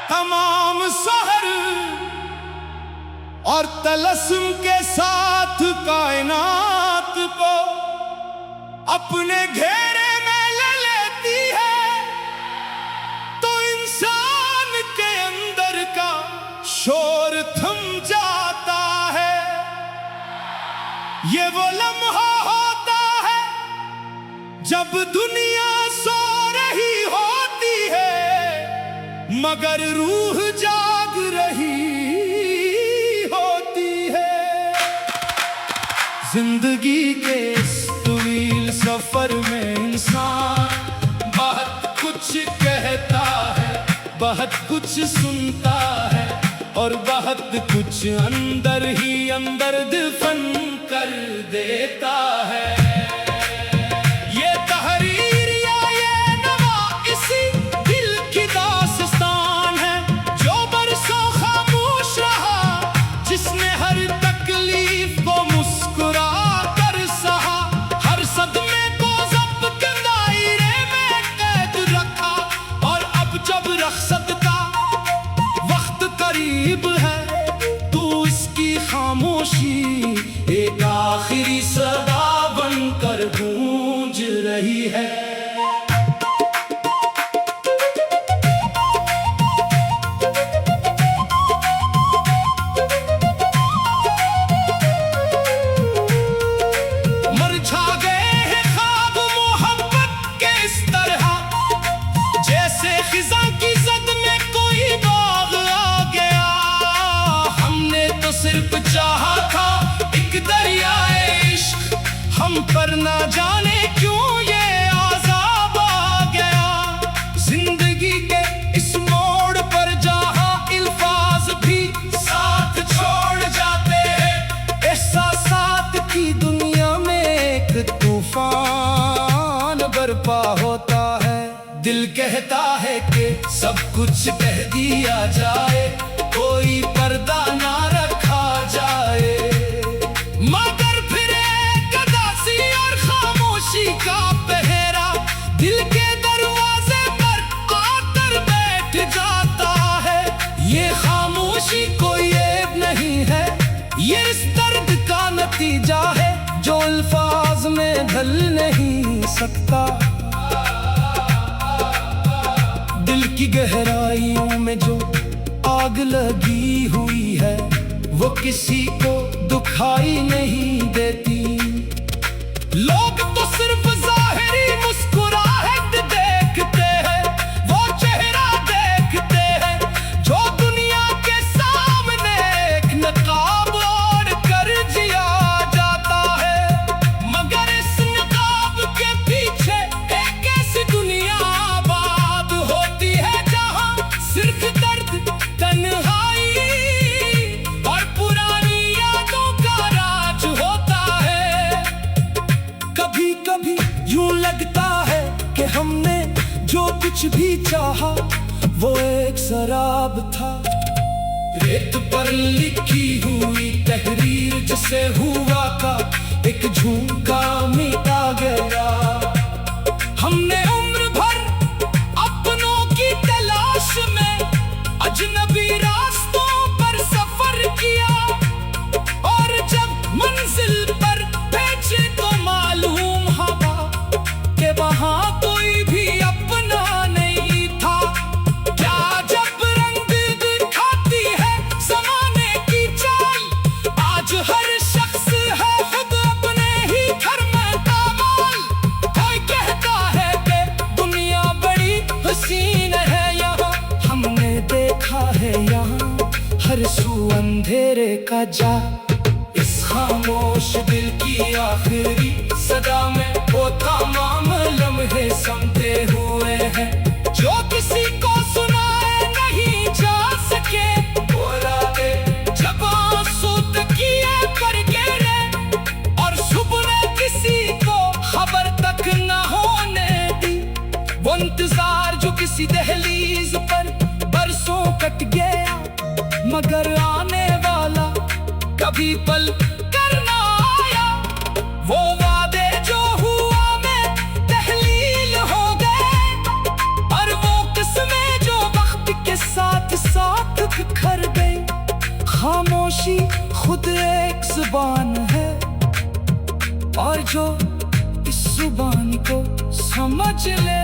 तमाम शहर और तलस्म के साथ कायनात को अपने घेरे में ले लेती है, तो इंसान के अंदर का शोर थम जाता है। ये वो लम्हा होता है जब दुनिया सो रही होती है मगर रूह जाग रही होती है। जिंदगी के इस तवील सफर में इंसान बहुत कुछ कहता है, बहुत कुछ सुनता है और बहुत कुछ अंदर ही अंदर दफन कर देता है। ये तहरीर या ये नवा इसी दिल की दास्तान है जो बरसों खामोश रहा, जिसने हर तकलीफ को मुस्कुरा कर सहा, हर सदमे को ज़ब्त के दायरे में कैद रखा। और अब जब रख़्सत का वक्त करीब है तो इसकी खामोशी एक आखिरी सदा बनकर गूंज रही है। मुरझा गए हैं ख्वाब मोहब्बत के इस तरह, जैसे खिज़ा की ज़द में कोई बाग़ आ गया। हमने तो सिर्फ चाहा था एक दरियाए इश्क, हम पर ना जाने क्यों ये आज़ाब आ गया। जिंदगी के इस मोड़ पर जहाँ अल्फाज भी साथ छोड़ जाते हैं, एहसासात की दुनिया में एक तूफान बरपा होता है। दिल कहता है कि सब कुछ कह दिया जाए, कोई पर्दा ना रखा जाए, मगर फिर एक उदासी और खामोशी का पहरा दिल के दरवाजे पर आकर बैठ जाता है। ये खामोशी कोई ऐब नहीं है, ये इस दर्द का नतीजा है जो अल्फाज में ढल नहीं सकता। दिल की गहराइयों में जो आग लगी हुई है वो किसी को दुखाई नहीं देती। लोग तो सिर्फ ज़ाहिरी मुस्कुराहट देखते हैं, वो चेहरा देखते हैं जो दुनिया के सामने एक नकाब ओढ़ कर जिया जाता है। मगर इस नकाब के पीछे एक ऐसी दुनिया आबाद होती है जहाँ सिर्फ दर्द, तन्हाई और पुरानी यादों का राज होता है। कभी कभी यूं लगता है कि हमने जो कुछ भी चाहा वो एक शराब था, रेत पर लिखी हुई तहरीर जिसे हुआ का एक झूठा मिटा गया। हमने उम्र भर अपनों की तलाश में अजनबी रास्तों पर सफर किया, और जब मंजिल पर पहुंचे तो मालूम हुआ कि वहां कोई भी अपना नहीं था। क्या जब रंग दिखाती है ज़माने की चाल, आज हर शख्स है खुद अपने ही घर में कमाल। कोई कहता है कि दुनिया बड़ी हसीन है, यहाँ हमने देखा है यहाँ हर सू अंधेरे का जा। इस खामोश दिल की आखिरी सदा में वो तमाम लम्हे समते हुए हैं जो किसी को सुनाए नहीं जा सके। बोला दे जब आंसू तकिए पर गिरे और सुबह ने किसी को खबर तक न होने दी। वो इंतजार जो किसी दहलीज पर बरसों कट गया, मगर आने वाला कभी पल कर ना आया। वो वादे जो हुआ में तहलील हो गए, और वो किस्में जो वक्त के साथ और जो इस जुबान को समझ ले,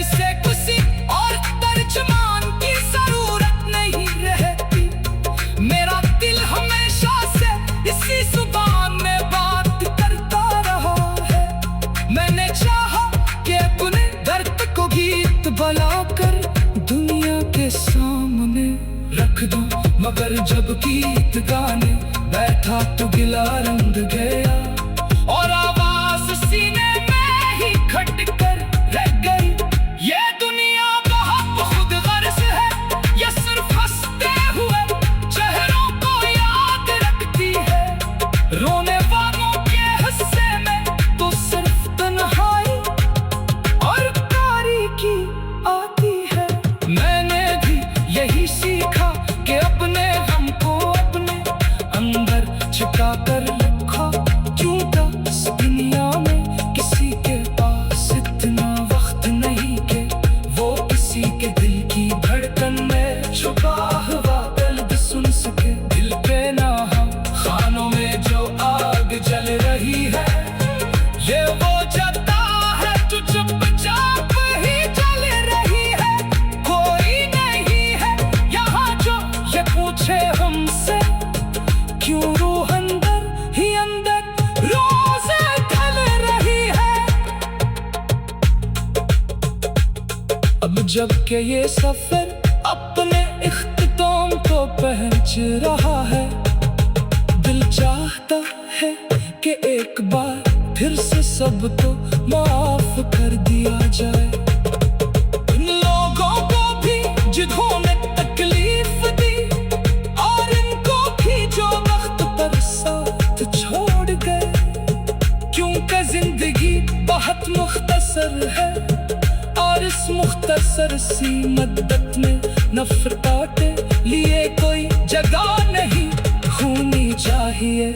इसे किसी और तर्जमान की जरूरत नहीं रहती। मेरा दिल हमेशा से इसी जुबान में बात करता रहा है। मैंने चाहा कि अपने दर्द को गीत बनाकर दुनिया के सामने रख दूं, मगर जब गीत गाने बैठा तो गिला रंग गया और आवाज सीने में ही खट कर रह गई। ये दुनिया बहुत खुद गर्ज है, ये सिर्फ हंसते हुए चेहरों को याद रखती है। रोने वालों के हिस्से में तो सिर्फ तन्हाई और तारीकी आती है। मैंने भी यही सीखा कि अपने गम को अपने अंदर छिपा कर रखा। क्योंकि इस दुनिया में किसी के पास इतना वक्त नहीं कि वो किसी के दिल की धड़कन में छुपा हुआ दर्द सुन सके। दिल पे ना हम खानों में जो आग जल रही है, ये वो जता है जो चुपचाप ही जल रही है। कोई नहीं है यहाँ जो ये पूछे हमसे क्यों रूह अंदर ही अंदर रोज ढल रही है। अब जब के ये सफर अपने इख्तिताम को पहुंच रहा है, दिल चाहता है कि एक बार फिर से सबको माफ कर दिया जाए। इन लोगों को भी जिन्होंने तकलीफ दी और इनको भी जो वक्त पर साथ छोड़ गए। क्योंकि जिंदगी बहुत मुख्तसर है और इस मुख्तसर सी मद्दत में नफरत के लिए कोई जगह नहीं होनी चाहिए।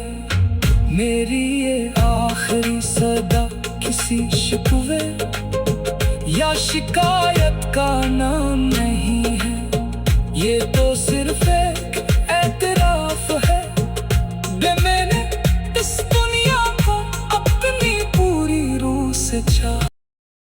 मेरी ये आखिरी सदा किसी शिकवे या शिकायत का नाम नहीं है, ये तो सिर्फ एक एतराफ है।